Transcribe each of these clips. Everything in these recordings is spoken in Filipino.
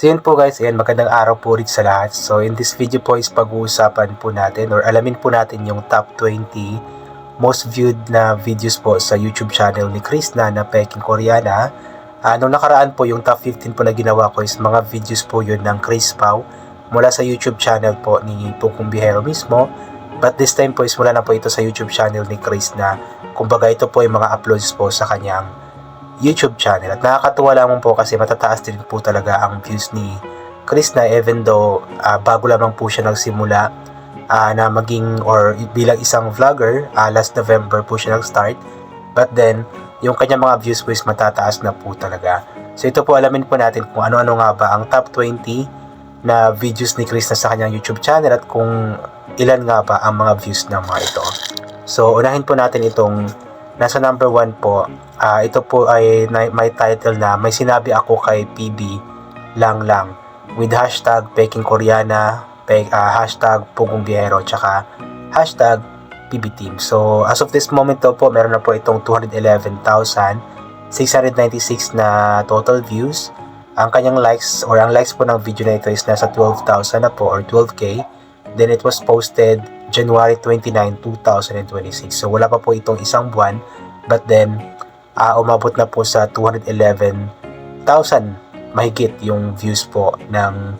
So yun po guys, ayan, magandang araw po rin sa lahat. So in this video po is pag-uusapan po natin or alamin po natin yung top 20 most viewed na videos po sa YouTube channel ni Krishna na Peking Koreana. Nung nakaraan po yung top 15 po na ginawa ko is mga videos po yun ng Chris Pao mula sa YouTube channel po ni Pugong Biyahero mismo. But this time po is mula na po ito sa YouTube channel ni Krishna. Kumbaga ito po yung mga uploads po sa kanyang YouTube channel. At nakakatuwa lamang po kasi matataas din po talaga ang views ni Krishna even though bago lamang po siya nagsimula na maging or bilang isang vlogger. Last November po siya nag-start, but then yung kanyang mga views po is matataas na po talaga. So ito po, alamin po natin kung ano-ano nga ba ang top 20 na videos ni Krishna sa kanyang YouTube channel at kung ilan nga ba ang mga views ng mga ito. So unahin po natin itong nasa number 1 po. Ito po ay may title na May Sinabi Ako Kay PB Lang Lang with hashtag Peking Koreana, hashtag Pugong Biyahero, tsaka hashtag PB Team. So as of this moment po, meron na po itong 211,696 na total views. Ang kanyang likes or ang likes po ng video na ito is nasa 12,000 na po or 12k. Then it was posted January 29, 2026. So wala pa po itong isang buwan, but then umabot na po sa 211,000 mahigit yung views po ng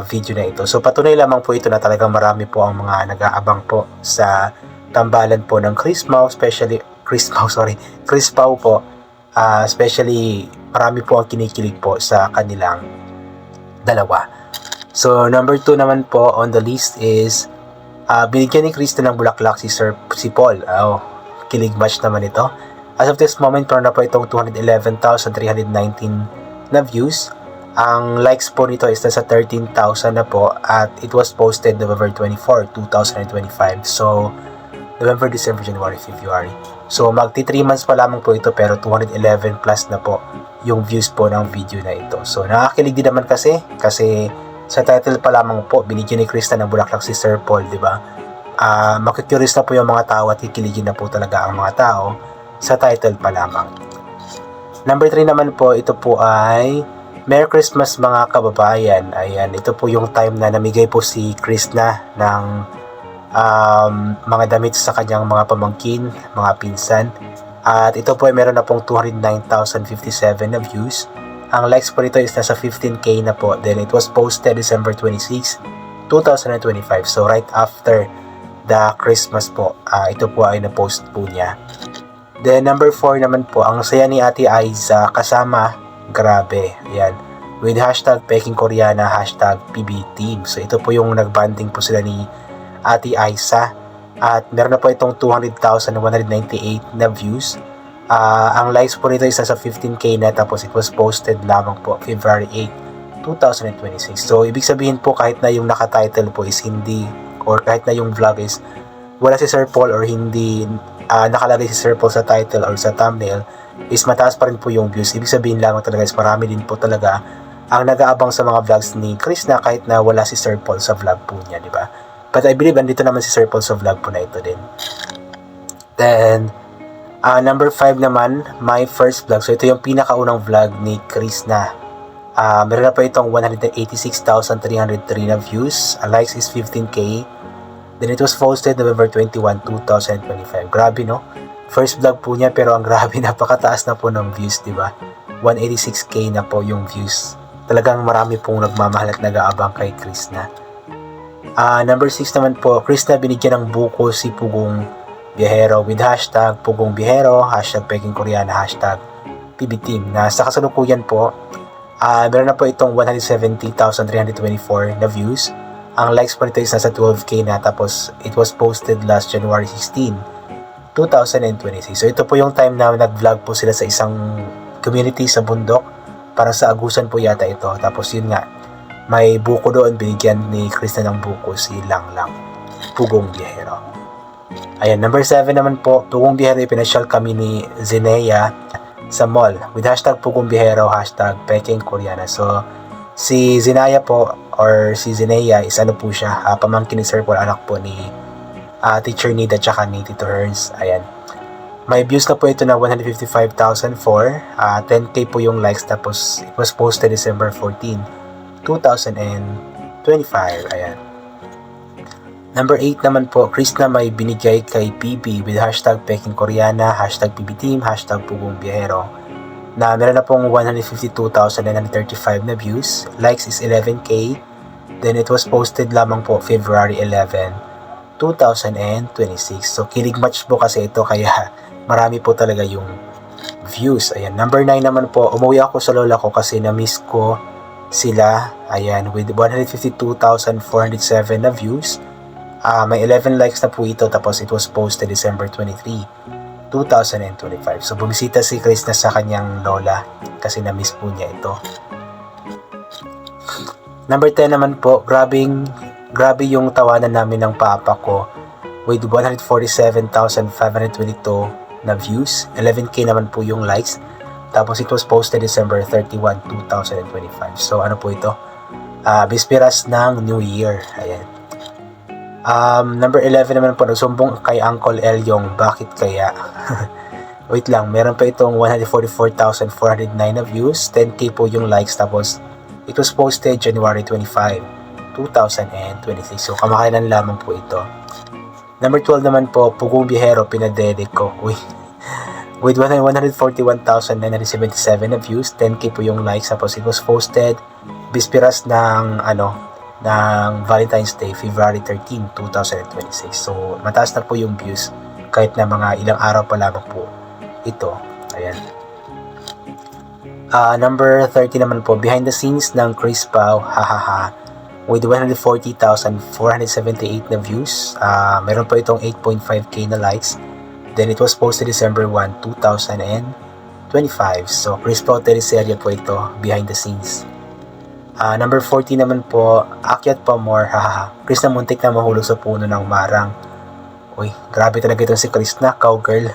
video na ito. So patunay lamang po ito na talagang marami po ang mga nag-aabang po sa tambalan po ng Chris Pao po. Especially marami po ang kinikilig po sa kanilang dalawa. So number 2 naman po on the list is binigyan ni Krishna ng bulaklak si Paul. Kilig match naman ito. As of this moment, meron na po itong 211,319 na views. Ang likes po nito is nasa 13,000 na po at it was posted November 24, 2025. So November, December, January, February. So magti 3 months pa lamang po ito pero 211 plus na po yung views po ng video na ito. So nakakilig din naman kasi sa title pa lamang po, binigyan ni Krishna ng bulaklak si Sir Paul, di ba? Makikurious na po yung mga tao at kikiligin na po talaga ang mga tao sa title pa lamang. Number 3 naman po, ito po ay Merry Christmas mga kababayan. Ayan, ito po yung time na namigay po si Krishna ng mga damit sa kanyang mga pamangkin, mga pinsan. At ito po ay meron na pong 209,057 na views. Ang likes po nito is nasa 15k na po. Then it was posted December 26, 2025. So right after the Christmas po, ito po ay na-post po niya. Then number 4 naman po, ang saya ni Ate Aiza kasama, grabe. Ayan, with hashtag Peking Koreana, hashtag PB Team. So ito po yung nagbanding po sila ni Ate Aiza. At meron na po itong 200,198 na views. Ang likes po nito is nasa 15k na, tapos it was posted lamang po February 8, 2026. So ibig sabihin po, kahit na yung nakatitle po is hindi, or kahit na yung vlog is wala si Sir Paul or hindi nakalagay si Sir Paul sa title or sa thumbnail, is mataas pa rin po yung views. Ibig sabihin lamang talaga is marami din po talaga ang nag-aabang sa mga vlogs ni Krishna kahit na wala si Sir Paul sa vlog po niya, di ba? But I believe andito naman si Sir Paul sa vlog po na ito din. Then number 5 naman, my first vlog. So ito yung pinakaunang vlog ni Krishna. Meron na po itong 186,303 na views. Likes is 15k. Then it was posted November 21, 2025. Grabe, no? First vlog po niya pero ang grabe, napakataas na po ng views, di ba? 186k na po yung views. Talagang marami pong nagmamahal at nag-aabang kay Krishna. Number 6 naman po, Krishna binigyan ng buko si Pugong Biyahero with hashtag Pugong Biyahero, hashtag Peking Koreana, hashtag PB Team. Sa kasalukuyan po, meron na po itong 170,324 na views. Ang likes po nito is nasa 12k na, tapos it was posted last January 16, 2026. So ito po yung time na nag-vlog po sila sa isang community sa bundok, parang sa Agusan po yata ito. Tapos yun nga, may buko doon, binigyan ni Krishna ng buko si Lang Lang, Pugong Biyahero. Ayan, number 7 naman po, Pugong Biyahero, ipinasyal kami ni Zinea sa mall with hashtag Pugong Biyahero, hashtag Peking Koreana. So si Zinaya po or si Zinea is ano po siya, pamangkin ni Sir Paul, anak po ni Teacher Nida tsaka ni Tito Herns. Ayan, may views na po ito na 155,004, 10k po yung likes, tapos it was posted December 14, 2025. Ayan. Number 8 naman po, Krishna may binigay kay PB with hashtag Peking Koreana, hashtag PB Team, hashtag Pugong Biyahero, na meron na pong 152,935 na views. Likes is 11k. Then it was posted lamang po February 11, 2026. So kilig match po kasi ito, kaya marami po talaga yung views. Ayan. Number 9 naman po, umuwi ako sa lola ko kasi na-miss ko sila. Ayan, with 152,407 na views. May 11 likes na po ito, tapos it was posted December 23, 2025. So bumisita si Krishna sa kanyang lola kasi na-miss po niya ito. Number 10 naman po, grabe yung tawanan namin ng papa ko with 147,522 na views. 11k naman po yung likes. Tapos it was posted December 31, 2025. So ano po ito? Bisperas ng New Year. Ayan. Number 11 naman po, nagsumbong kay Uncle L yung bakit kaya. Wait lang, meron pa itong 144,409 na views, 10k po yung likes, tapos it was posted January 25, 2026. So kamakailan lamang po ito. Number 12 naman po, Pugong Biyahero, pinadede ko. With 141,977 na views, 10k po yung likes, tapos it was posted bispiras ng Valentine's Day, February 13, 2026. So, mataas na po yung views kahit na mga ilang araw pa lamang po ito. Ayan. Number 30 naman po, behind the scenes ng Chris Pao, hahaha, with 140,478 na views. Meron po itong 8.5k na likes. Then, it was posted December 1, 2025. So, Chris Pao teleserye po ito, behind the scenes. Number 40 naman po, akyat pa more, hahaha. Krishna muntik na mahulog sa puno ng marang. Uy, grabe talaga ito si Krishna, cowgirl.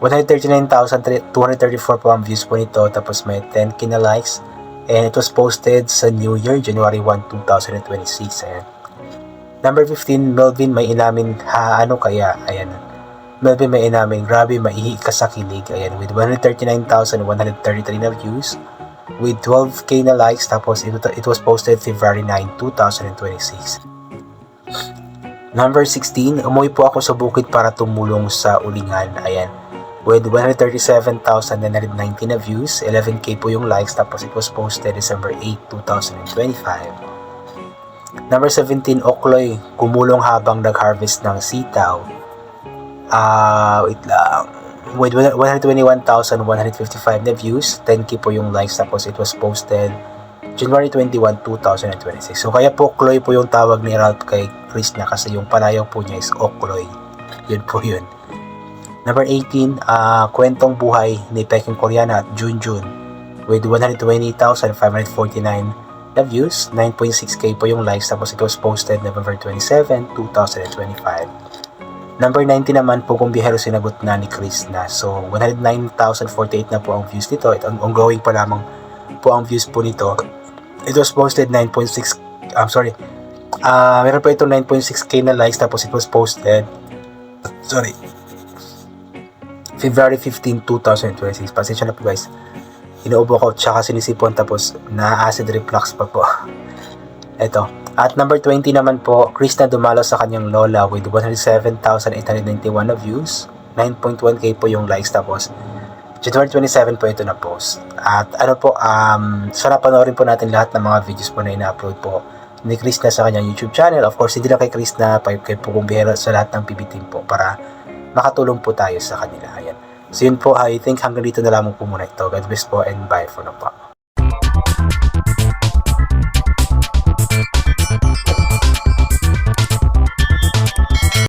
139,234 po ang views po nito, tapos may 10k na likes. And it was posted sa New Year, January 1, 2026. Ayan. Number 15, Melvin may inamin, ano kaya? Ayan. Melvin may inamin, grabe maihi ka sa kilig. Ayan, with 139,133 na views. With 12k na likes, tapos it was posted February 9, 2026. Number 16, umuwi po ako sa bukid para tumulong sa ulingan. Ayan. With 137,990 na views, 11k po yung likes, tapos it was posted December 8, 2025. Number 17, Okloy, kumulong habang nag-harvest ng sitaw. Wait lang. With 121,155 na views, 10k po yung likes, tapos it was posted January 21, 2026. So kaya po Okloy po yung tawag ni Ralph kay Krishna kasi yung palayaw po niya is Okloy. Yun po yun. Number 18, kwentong buhay ni Peking Koreana at Junjun with 120,549 na views, 9.6k po yung likes, tapos it was posted November 27, 2025. Number 19 naman, Pugong Biyahero, sinagot na ni Krishna. So, 109,048 na po ang views nito. Ongoing pa lamang po ang views po nito. It was posted meron pa ito 9.6k na likes, tapos it was posted February 15, 2026. Pasensya na po guys. Inuubo ko, tsaka sinisipon, tapos na-acid reflux pa po. Ito. At number 20 naman po, Krishna dumalo sa kanyang lola with 107,891 na views, 9.1k po yung likes, tapos January 27 po ito na post. At sana panoorin po natin lahat ng mga videos po na ina-upload po ni Krishna sa kanyang YouTube channel. Of course, hindi lang kay Krishna, kay Pugong Biyahero, sa lahat ng PB Team po para makatulong po tayo sa kanila. Ayan. So yun po, I think hanggang dito na lamang po muna ito. God bless po and bye for now po.